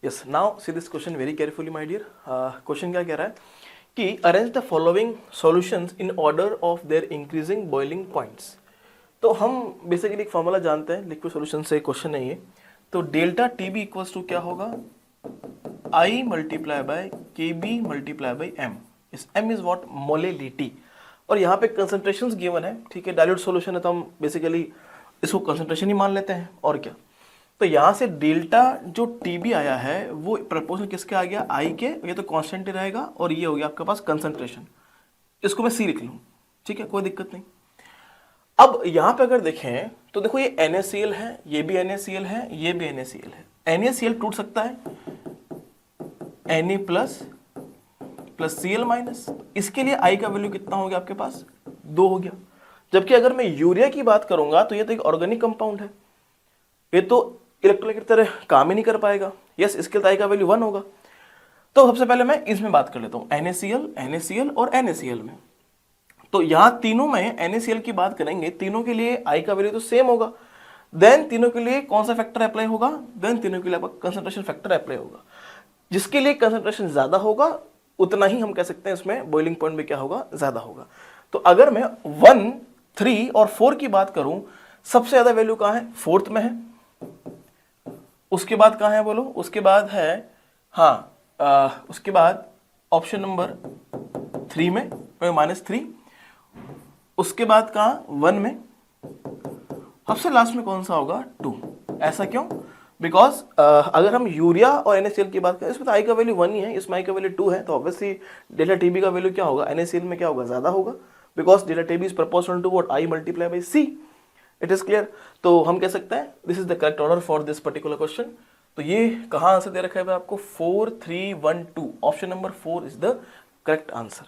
Yes, now see this question very carefully my dear. Question क्या कह रहा है कि arrange the following solutions in order of their increasing boiling points. तो हम बेसिकली एक फॉर्मूला जानते हैं लिक्विड सॉल्यूशन से, क्वेश्चन है ये। तो delta T B equals to क्या होगा, I multiply by K B multiply by M. इस एम इज व्हाट, मोलेलिटी। और यहाँ पे कंसंट्रेशंस गिवन है, ठीक है, डाइल्यूट सॉल्यूशन है तो हम बेसिकली इसको कंसंट्रेशन ही मान लेते हैं और क्या। तो यहाँ से डेल्टा जो टीबी आया है वो प्रपोर्शनल किसके आ गया, आई के। ये तो कांस्टेंट ही रहेगा और ये हो गया आपके पास कंसंट्रेशन। इसको मैं सी लिख लूँ, ठीक है, कोई दिक्कत नहीं। अब यहाँ पे अगर देखें तो देखो ये NaCl है, ये भी NaCl है, ये भी NaCl है। NaCl टूट सकता है Na प्लस Cl माइनस। इसके लिए I का वैल्यू कितना हो गया आपके पास, 2 हो गया। जबकि अगर मैं यूरिया की बात करूंगा तो ये तो एक ऑर्गेनिक कंपाउंड है, ये तो इलेक्ट्रोलाइट की तरह काम ही नहीं कर पाएगा। यस, इसके लिए I का वैल्यू 1 होगा। तो सबसे पहले मैं इसमें बात कर लेता हूँ, NaCl और NaCl में। तो यहां तीनों में NaCl की बात करेंगे, तीनों के लिए I का वैल्यू तो सेम होगा। देन तीनों के लिए कौन सा फैक्टर अप्लाई होगा, देन तीनों के लिए आपका कंसंट्रेशन फैक्टर अप्लाई होगा। जिसके लिए कंसंट्रेशन ज्यादा होगा उतना ही हम कह सकते हैं इसमें बॉइलिंग पॉइंट भी क्या होगा, ज्यादा होगा। तो अगर मैं 1, 3 और 4 की बात करूं, सबसे ज्यादा वैल्यू कहां है, 4th में है। उसके बाद कहां है बोलो, उसके बाद है उसके बाद ऑप्शन नंबर 3 में -3। उसके बाद कहां, 1 में। सबसे लास्ट में कौन सा होगा, 2। ऐसा क्यों, बिकॉज अगर हम यूरिया और NaCl की बात करें, इसमें तो I का वैल्यू 1 ही है, इसमें I का वैल्यू 2 है। तो ऑब्वियसली डेल्टा टीबी का वैल्यू क्या होगा, NaCl में क्या होगा, ज्यादा होगा, because delta TB is proportional to what, I multiply by C। It is clear. तो हम कह सकते हैं this is the correct order for this particular question. तो ये कहां आंसर दे रखा है आपको, 4, 3, 1, 2। Option number 4 is the correct answer.